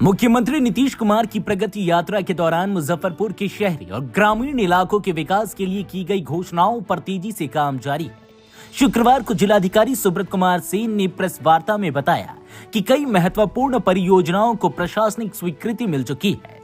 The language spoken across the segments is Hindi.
मुख्यमंत्री नीतीश कुमार की प्रगति यात्रा के दौरान मुजफ्फरपुर के शहरी और ग्रामीण इलाकों के विकास के लिए की गई घोषणाओं पर तेजी से काम जारी है। शुक्रवार को जिलाधिकारी सुब्रत कुमार सेन ने प्रेस वार्ता में बताया कि कई महत्वपूर्ण परियोजनाओं को प्रशासनिक स्वीकृति मिल चुकी है।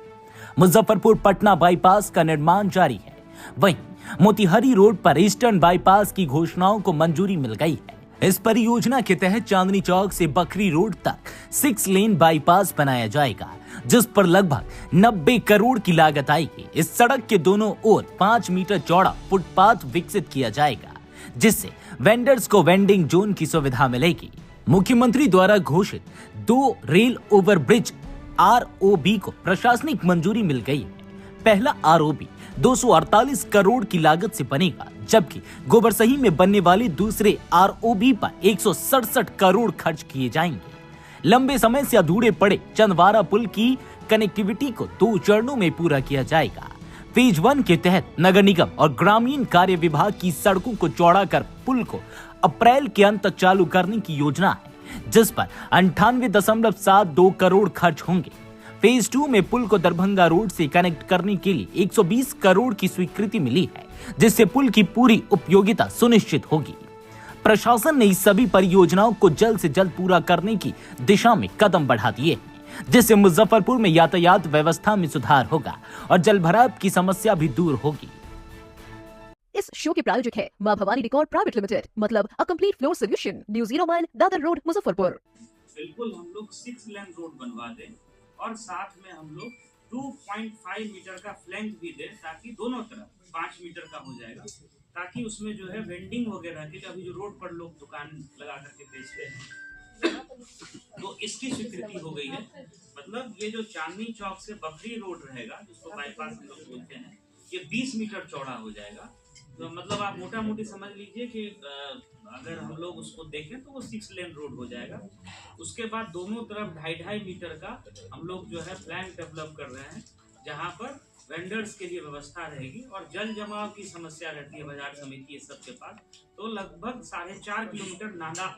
मुजफ्फरपुर पटना बाईपास का निर्माण जारी है। वहीं मोतिहारी रोड पर ईस्टर्न बाईपास की घोषणाओं को मंजूरी मिल गई है। इस परियोजना के तहत चांदनी चौक से बखरी रोड तक 6 लेन बाईपास बनाया जाएगा, जिस पर लगभग 90 करोड़ की लागत आएगी। इस सड़क के दोनों ओर 5 मीटर चौड़ा फुटपाथ विकसित किया जाएगा, जिससे वेंडर्स को वेंडिंग जोन की सुविधा मिलेगी। मुख्यमंत्री द्वारा घोषित 2 रेल ओवरब्रिज ROB को प्रशासनिक मंजूरी मिल गई है। पहला ROB 248 करोड़ की लागत से बनेगा, जबकि गोबरसही में बनने वाले दूसरे ROB पर 167 करोड़ खर्च किए जाएंगे। लंबे समय से अधूरे पड़े चंदवारा पुल की कनेक्टिविटी को 2 चरणों में पूरा किया जाएगा। फेज 1 के तहत नगर निगम और ग्रामीण कार्य विभाग की सड़कों को चौड़ा कर पुल को अप्रैल के अंत तक चालू करने की योजना है, जिस पर 98.72 करोड़ खर्च होंगे। फेज 2 में पुल को दरभंगा रोड से कनेक्ट करने के लिए 120 करोड़ की स्वीकृति मिली है, जिससे पुल की पूरी उपयोगिता सुनिश्चित होगी। प्रशासन ने इस सभी परियोजनाओं को जल्द से जल्द पूरा करने की दिशा में कदम बढ़ा दिए हैं, जिससे मुजफ्फरपुर में यातायात व्यवस्था में सुधार होगा और जलभराव की समस्या भी दूर होगी। इस शो के प्रायोजक है मां भवानी डेकोर प्राइवेट लिमिटेड, मतलब a complete floor solution, new 0 mile Dadar road Muzaffarpur. बिल्कुल हम लोग 6 लेन रोड बनवा दें और साथ में हम लोग 2.5 मीटर का फ्लैंक भी दें, ताकि दोनों तरफ 5 मीटर का हो जाएगा, ताकि उसमें जो है वेंडिंग वगैरह के, अभी जो रोड पर लोग दुकान लगा करके बेचते हैं, तो इसकी स्वीकृति हो गई है। मतलब ये जो चांदनी चौक से बखरी रोड रहेगा, जिसको बाईपास हम लोग बोलते हैं, ये 20 मीटर चौड़ा हो जाएगा। तो मतलब आप मोटा मोटी समझ लीजिए कि अगर हम लोग उसको देखें तो वो 6 लेन रोड हो जाएगा। उसके बाद दोनों तरफ 2.5 मीटर का हम लोग जो है प्लान डेवलप कर रहे हैं, जहाँ पर वेंडर्स के लिए व्यवस्था रहेगी और जल जमाव की समस्या रहती है बाजार समिति सब के पास, तो लगभग 4.5 किलोमीटर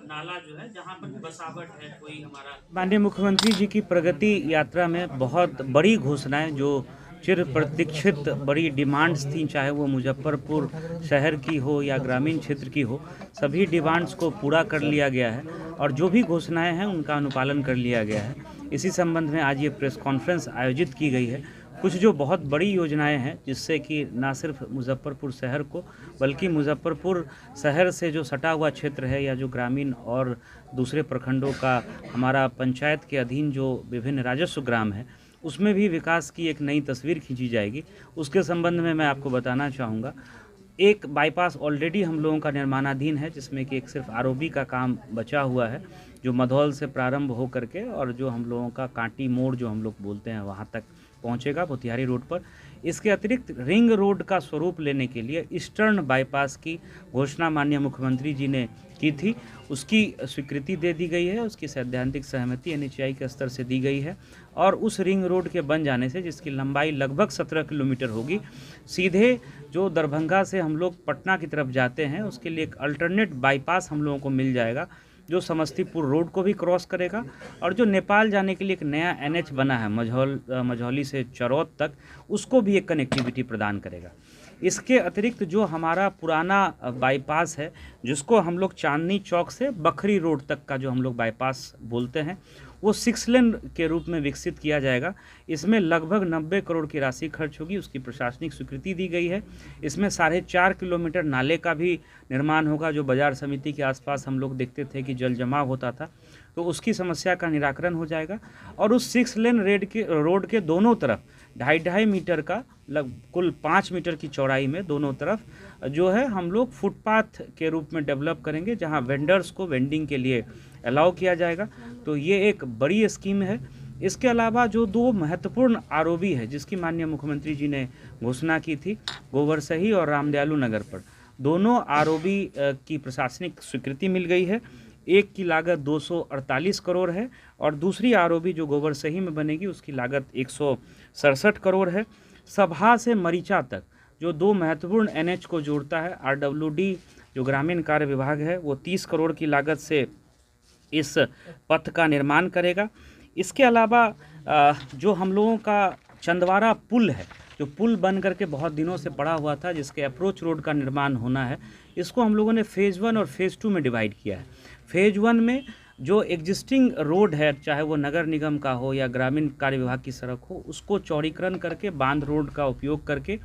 नाला जो है, जहाँ पर बसावट है कोई हमारा। माननीय मुख्यमंत्री जी की प्रगति यात्रा में बहुत बड़ी घोषणाएं, जो चिर प्रतीक्षित बड़ी डिमांड्स थी, चाहे वो मुजफ्फरपुर शहर की हो या ग्रामीण क्षेत्र की हो, सभी डिमांड्स को पूरा कर लिया गया है और जो भी घोषणाएं हैं उनका अनुपालन कर लिया गया है। इसी संबंध में आज ये प्रेस कॉन्फ्रेंस आयोजित की गई है। कुछ जो बहुत बड़ी योजनाएं हैं, जिससे कि ना सिर्फ मुजफ्फरपुर शहर को, बल्कि मुजफ्फरपुर शहर से जो सटा हुआ क्षेत्र है या जो ग्रामीण और दूसरे प्रखंडों का हमारा पंचायत के अधीन जो विभिन्न राजस्व ग्राम है, उसमें भी विकास की एक नई तस्वीर खींची जाएगी। उसके संबंध में मैं आपको बताना चाहूँगा, एक बाईपास ऑलरेडी हम लोगों का निर्माणाधीन है, जिसमें कि एक सिर्फ ROB का काम बचा हुआ है, जो मधौल से प्रारंभ हो करके और जो हम लोगों का कांटी मोड़ जो हम लोग बोलते हैं वहाँ तक पहुँचेगा मोतिहारी रोड पर। इसके अतिरिक्त रिंग रोड का स्वरूप लेने के लिए ईस्टर्न बाईपास की घोषणा माननीय मुख्यमंत्री जी ने की थी, उसकी स्वीकृति दे दी गई है, उसकी सैद्धांतिक सहमति NHAI के स्तर से दी गई है और उस रिंग रोड के बन जाने से, जिसकी लंबाई लगभग 17 किलोमीटर होगी, सीधे जो दरभंगा से हम लोग पटना की तरफ जाते हैं उसके लिए एक अल्टरनेट बाईपास हम लोगों को मिल जाएगा, जो समस्तीपुर रोड को भी क्रॉस करेगा और जो नेपाल जाने के लिए एक नया NH बना है मझौली से चरौद तक, उसको भी एक कनेक्टिविटी प्रदान करेगा। इसके अतिरिक्त जो हमारा पुराना बाईपास है, जिसको हम लोग चांदनी चौक से बखरी रोड तक का जो हम लोग बाईपास बोलते हैं, वो 6 लेन के रूप में विकसित किया जाएगा। इसमें लगभग 90 करोड़ की राशि खर्च होगी, उसकी प्रशासनिक स्वीकृति दी गई है। इसमें 4.5 किलोमीटर नाले का भी निर्माण होगा, जो बाजार समिति के आसपास हम लोग देखते थे कि जल जमाव होता था, तो उसकी समस्या का निराकरण हो जाएगा। और उस 6 लेन रोड के दोनों तरफ 2.5 मीटर का कुल 5 मीटर की चौड़ाई में दोनों तरफ जो है हम लोग फुटपाथ के रूप में डेवलप करेंगे, जहां वेंडर्स को वेंडिंग के लिए अलाउ किया जाएगा। तो ये एक बड़ी स्कीम है। इसके अलावा जो 2 महत्वपूर्ण ROB है, जिसकी माननीय मुख्यमंत्री जी ने घोषणा की थी, गोबरसही और रामदयालु नगर पर, दोनों ROB की प्रशासनिक स्वीकृति मिल गई है। एक की लागत 248 करोड़ है और दूसरी ROB जो गोबरसही में बनेगी उसकी लागत 167 करोड़ है। सभा से मरीचा तक जो 2 महत्वपूर्ण NH को जोड़ता है, RWD जो ग्रामीण कार्य विभाग है, वो 30 करोड़ की लागत से इस पथ का निर्माण करेगा। इसके अलावा जो हम लोगों का चंदवारा पुल है, जो पुल बन करके बहुत दिनों से पड़ा हुआ था, जिसके अप्रोच रोड का निर्माण होना है, इसको हम लोगों ने फेज़ 1 और फेज़ 2 में डिवाइड किया है। फेज़ 1 में जो एग्जिस्टिंग रोड है, चाहे वो नगर निगम का हो या ग्रामीण कार्य विभाग की सड़क हो, उसको चौड़ीकरण करके बांध रोड का उपयोग करके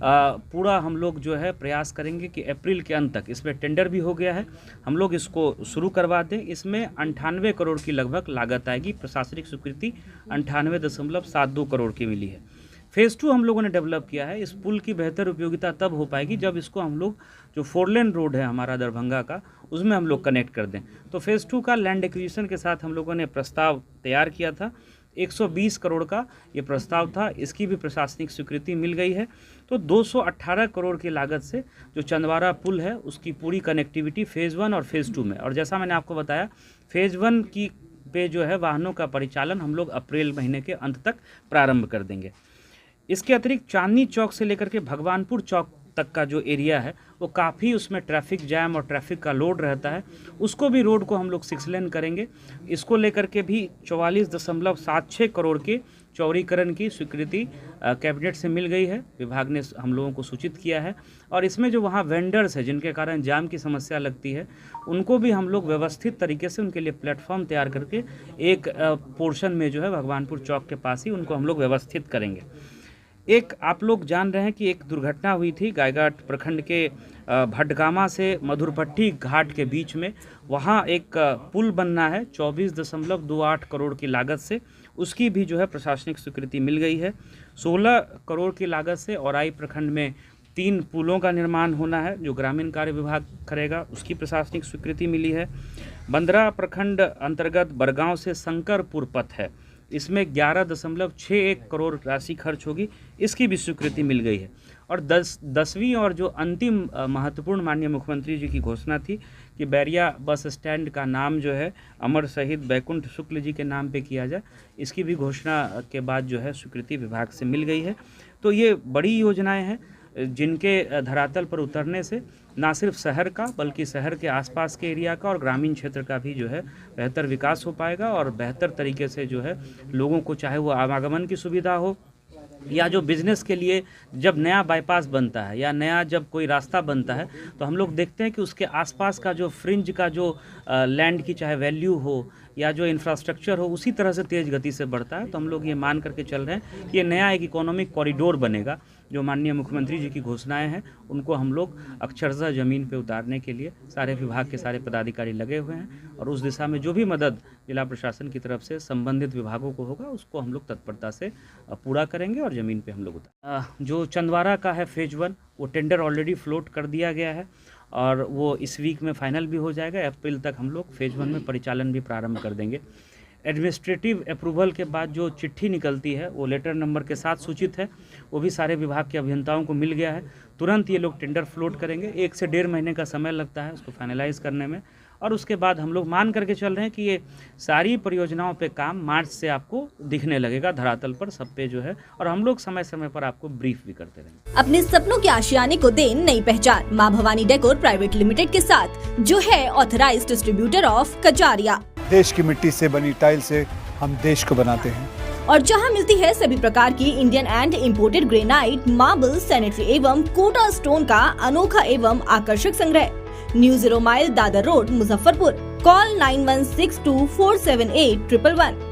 पूरा हम लोग जो है प्रयास करेंगे कि अप्रैल के अंत तक, इसमें टेंडर भी हो गया है, हम लोग इसको शुरू करवा दें। इसमें 98 करोड़ की लगभग लागत आएगी। प्रशासनिक स्वीकृति 98.72 करोड़ की मिली है। फेज़ 2 हम लोगों ने डेवलप किया है। इस पुल की बेहतर उपयोगिता तब हो पाएगी जब इसको हम लोग जो 4 लेन रोड है हमारा दरभंगा का, उसमें हम लोग कनेक्ट कर दें। तो फेज़ 2 का लैंड एक्विजिशन के साथ हम लोगों ने प्रस्ताव तैयार किया था। 120 करोड़ का ये प्रस्ताव था, इसकी भी प्रशासनिक स्वीकृति मिल गई है। तो 218 करोड़ की लागत से जो चंदवारा पुल है उसकी पूरी कनेक्टिविटी फेज़ 1 और फेज़ 2 में, और जैसा मैंने आपको बताया फेज़ 1 की पे जो है वाहनों का परिचालन हम लोग अप्रैल महीने के अंत तक प्रारंभ कर देंगे। इसके अतिरिक्त चांदनी चौक से लेकर के भगवानपुर चौक तक का जो एरिया है वो काफ़ी, उसमें ट्रैफिक जैम और ट्रैफिक का लोड रहता है, उसको भी रोड को हम लोग 6 लेन करेंगे। इसको लेकर के भी 44.76 करोड़ के चौड़ीकरण की स्वीकृति कैबिनेट से मिल गई है। विभाग ने हम लोगों को सूचित किया है। और इसमें जो वहाँ वेंडर्स है जिनके कारण जाम की समस्या लगती है, उनको भी हम लोग व्यवस्थित तरीके से उनके लिए प्लेटफॉर्म तैयार करके एक पोर्शन में जो है भगवानपुर चौक के पास ही उनको हम लोग व्यवस्थित करेंगे। एक आप लोग जान रहे हैं कि एक दुर्घटना हुई थी गायघाट प्रखंड के भटगामा से मधुरपट्टी घाट के बीच में, वहाँ एक पुल बनना है 24.28 करोड़ की लागत से, उसकी भी जो है प्रशासनिक स्वीकृति मिल गई है। 16 करोड़ की लागत से औराई प्रखंड में 3 पुलों का निर्माण होना है जो ग्रामीण कार्य विभाग करेगा, उसकी प्रशासनिक स्वीकृति मिली है। बंदरा प्रखंड अंतर्गत बरगांव से शंकरपुर पथ है, इसमें 11.61 करोड़ राशि खर्च होगी, इसकी भी स्वीकृति मिल गई है। और 10वीं और जो अंतिम महत्वपूर्ण माननीय मुख्यमंत्री जी की घोषणा थी कि बैरिया बस स्टैंड का नाम जो है अमर शहीद बैकुंठ शुक्ल जी के नाम पे किया जाए, इसकी भी घोषणा के बाद जो है स्वीकृति विभाग से मिल गई है। तो ये बड़ी योजनाएं हैं जिनके धरातल पर उतरने से ना सिर्फ शहर का बल्कि शहर के आसपास के एरिया का और ग्रामीण क्षेत्र का भी जो है बेहतर विकास हो पाएगा और बेहतर तरीके से जो है लोगों को, चाहे वो आवागमन की सुविधा हो या जो बिज़नेस के लिए जब नया बाईपास बनता है या नया जब कोई रास्ता बनता है तो हम लोग देखते हैं कि उसके आसपास का जो फ्रिंज का जो लैंड की चाहे वैल्यू हो या जो इंफ्रास्ट्रक्चर हो उसी तरह से तेज़ गति से बढ़ता है। तो हम लोग ये मान करके चल रहे हैं कि ये नया एक इकोनॉमिक कॉरिडोर बनेगा। जो माननीय मुख्यमंत्री जी की घोषणाएं हैं उनको हम लोग अक्षरशः ज़मीन पे उतारने के लिए सारे विभाग के सारे पदाधिकारी लगे हुए हैं और उस दिशा में जो भी मदद जिला प्रशासन की तरफ से संबंधित विभागों को होगा उसको हम लोग तत्परता से पूरा करेंगे और ज़मीन पे हम लोग उतार। जो चंदवारा का है फेज़ 1 वो टेंडर ऑलरेडी फ्लोट कर दिया गया है और वो इस वीक में फाइनल भी हो जाएगा। अप्रैल तक हम लोग फेज़ 1 में परिचालन भी प्रारंभ कर देंगे। एडमिनिस्ट्रेटिव अप्रूवल के बाद जो चिट्ठी निकलती है वो लेटर नंबर के साथ सूचित है, वो भी सारे विभाग के अभियंताओं को मिल गया है। तुरंत ये लोग टेंडर फ्लोट करेंगे। 1 से 1.5 महीने का समय लगता है उसको फाइनलाइज करने में और उसके बाद हम लोग मान करके चल रहे हैं कि ये सारी परियोजनाओं पे काम मार्च से आपको दिखने लगेगा धरातल पर सब पे जो है, और हम लोग समय समय पर आपको ब्रीफ भी करते रहेंगे। अपने सपनों के आशियाने को दे नई पहचान माँ भवानी डेकोर प्राइवेट लिमिटेड के साथ, जो है ऑथराइज्ड डिस्ट्रीब्यूटर ऑफ कजारिया। देश की मिट्टी से बनी टाइल से हम देश को बनाते हैं और जहां मिलती है सभी प्रकार की Indian and imported granite, marble, sanitary एवं कोटा स्टोन का अनोखा एवं आकर्षक संग्रह। New 0 mile Dadar road, Muzaffarpur. Call 9162478111।